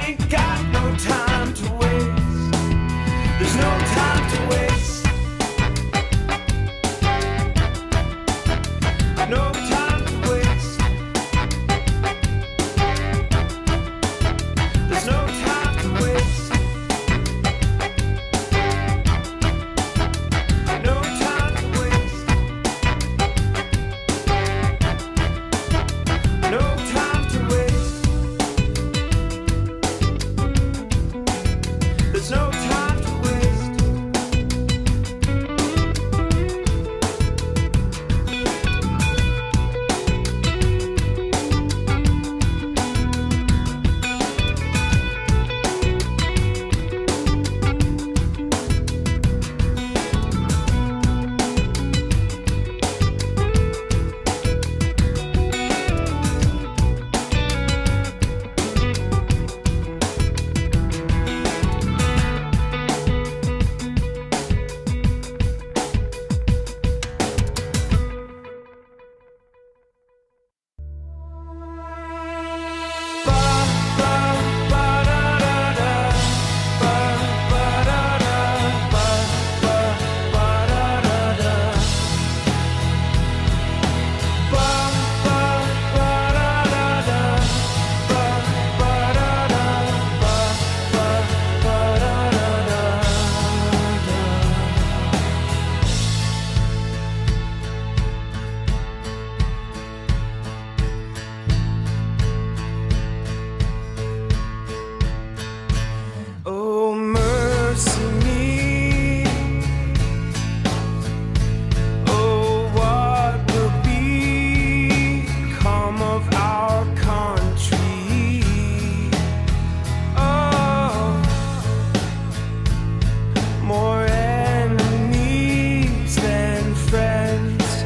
ain't got no time to waste. There's no time to waste. No time to waste. There's no time to waste. No time to waste. No time to waste. There's no time to waste. Oh, mercy me. Oh, what will become of our country? Oh, more enemies than friends,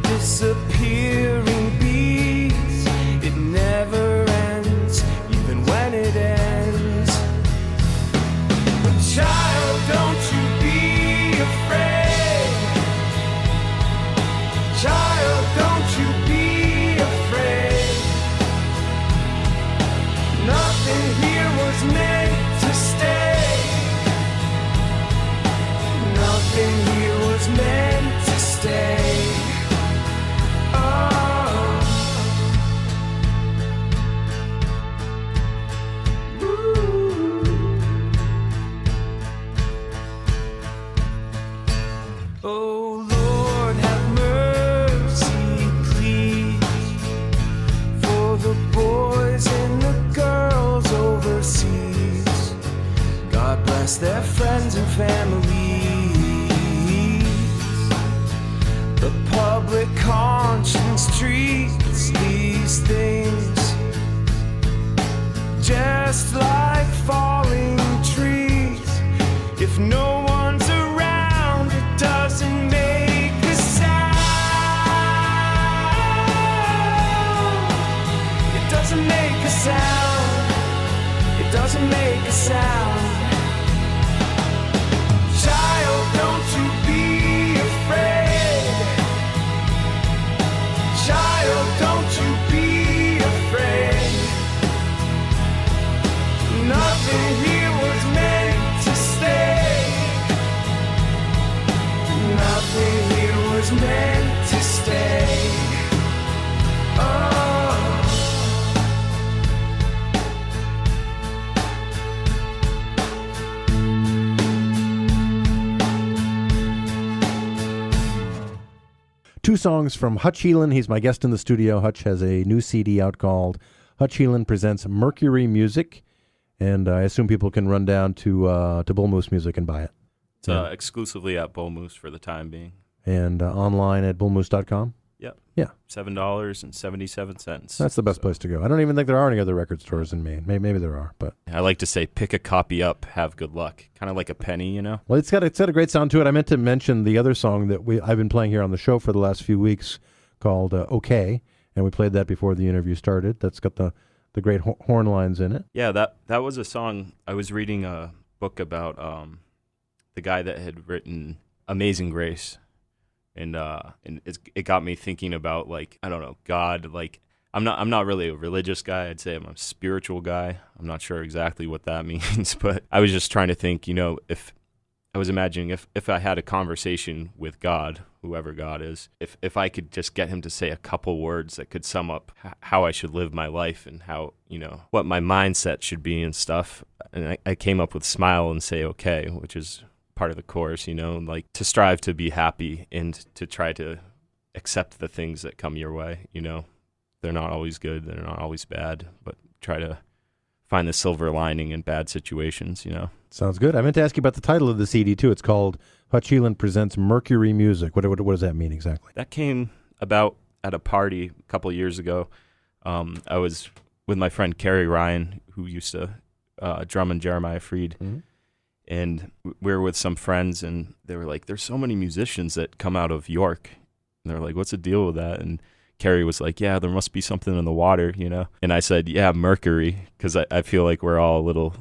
disappearing bees. It never ends, even when it ends. Child, don't you be afraid. Child, don't you be afraid. Nothing here was meant to stay. Nothing here was meant to stay. Oh. Oh Lord, have mercy, please, for the boys and the girls overseas. God bless their friends and families. The public conscience treats these things just like falling trees. If no one's around, it doesn't make a sound. It doesn't make a sound. It doesn't make a sound. Child, don't you be afraid. Child, don't you be afraid. Nothing here was meant to stay. Nothing here was meant to stay. Oh. 2 songs from Hutch Heelan. He's my guest in the studio. Hutch has a new CD out called Hutch Heelan Presents Mercury Music, and I assume people can run down to Bull Moose Music and buy it. It's exclusively at Bull Moose for the time being. And online at bullmoose.com? Yep. Yeah. $7.77. That's the best place to go. I don't even think there are any other record stores in Maine. Maybe there are, but I like to say, pick a copy up, have good luck. Kind of like a penny, you know? Well, it's got a great sound to it. I meant to mention the other song that I've been playing here on the show for the last few weeks called OK, and we played that before the interview started. That's got the great horn lines in it. Yeah, that was a song. I was reading a book about the guy that had written Amazing Grace. And it got me thinking about, like, I don't know, God, like, I'm not really a religious guy. I'd say I'm a spiritual guy. I'm not sure exactly what that means, but I was just trying to think, if I was imagining if I had a conversation with God, whoever God is, if I could just get him to say a couple words that could sum up how I should live my life and how, what my mindset should be and stuff. And I came up with smile and say okay, which is part of the chorus, like to strive to be happy and to try to accept the things that come your way, They're not always good, they're not always bad, but try to find the silver lining in bad situations, Sounds good. I meant to ask you about the title of the CD, too. It's called Hutch Heelan Presents Mercury Music. What does that mean exactly? That came about at a party a couple of years ago. I was with my friend Carrie Ryan, who used to drum in Jeremiah Freed, and we were with some friends, and they were like, there's so many musicians that come out of York. And they're like, what's the deal with that? And Carrie was like, yeah, there must be something in the water, And I said, yeah, Mercury, because I feel like we're all a little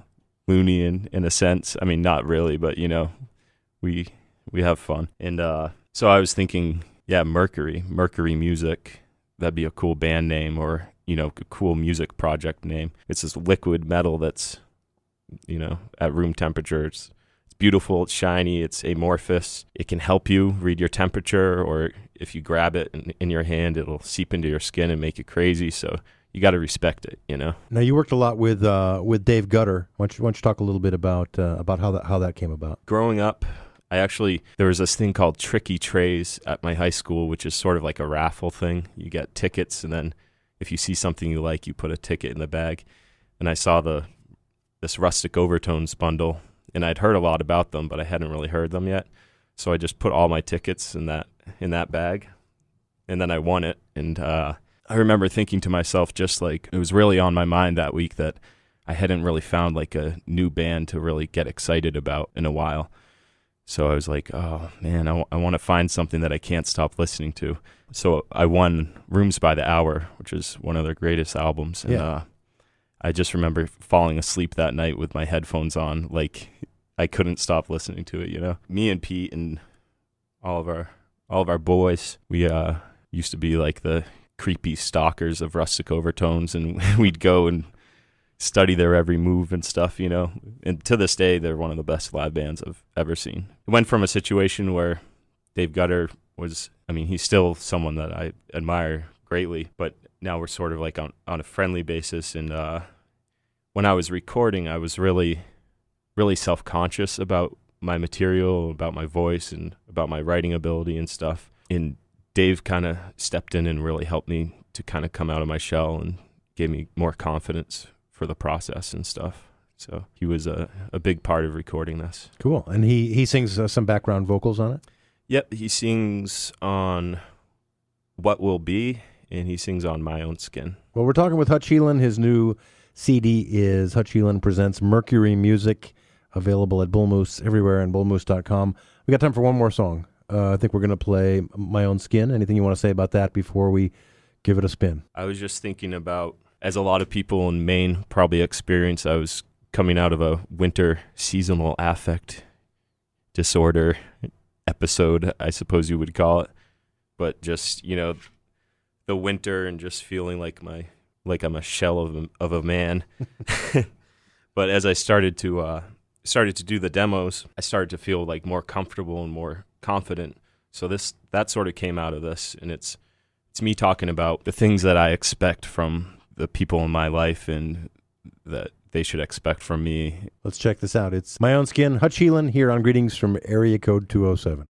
loony in a sense. I mean, not really, but, we have fun. And so I was thinking, yeah, Mercury music. That'd be a cool band name or, a cool music project name. It's this liquid metal that's, at room temperature. It's beautiful, it's shiny, it's amorphous. It can help you read your temperature, or if you grab it in your hand, it'll seep into your skin and make you crazy. So you got to respect it, Now, you worked a lot with Dave Gutter. Why don't you talk a little bit about how that came about? Growing up, there was this thing called Tricky Trays at my high school, which is sort of like a raffle thing. You get tickets, and then if you see something you like, you put a ticket in the bag. And I saw this Rustic Overtones bundle, and I'd heard a lot about them, but I hadn't really heard them yet. So I just put all my tickets in that bag, and then I won it. And I remember thinking to myself, just like it was really on my mind that week, that I hadn't really found like a new band to really get excited about in a while. So I was like, oh man, I want to find something that I can't stop listening to. So I won Rooms by the Hour, which is one of their greatest albums. And I just remember falling asleep that night with my headphones on, like I couldn't stop listening to it, Me and Pete and all of our boys, we used to be like the creepy stalkers of Rustic Overtones, and we'd go and study their every move and stuff, And to this day, they're one of the best live bands I've ever seen. It went from a situation where Dave Gutter he's still someone that I admire greatly, but now we're sort of like on a friendly basis. And when I was recording, I was really, really self-conscious about my material, about my voice, and about my writing ability and stuff. And Dave kind of stepped in and really helped me to kind of come out of my shell and gave me more confidence for the process and stuff. So he was a big part of recording this. Cool. And he sings some background vocals on it? Yep, he sings on What Will Be, and he sings on My Own Skin. Well, we're talking with Hutch Heelan. His new CD is Hutch Heelan Presents Mercury Music, available at Bull Moose everywhere and bullmoose.com. We got time for one more song. I think we're going to play My Own Skin. Anything you want to say about that before we give it a spin? I was just thinking about, as a lot of people in Maine probably experience, I was coming out of a winter seasonal affect disorder episode, I suppose you would call it. But just, the winter and just feeling like I'm a shell of a man. But as I started to do the demos, I started to feel like more comfortable and more confident. So that sort of came out of this, and it's me talking about the things that I expect from the people in my life and that they should expect from me. Let's check this out. It's My Own Skin, Hutch Heelan here on Greetings from Area Code 207.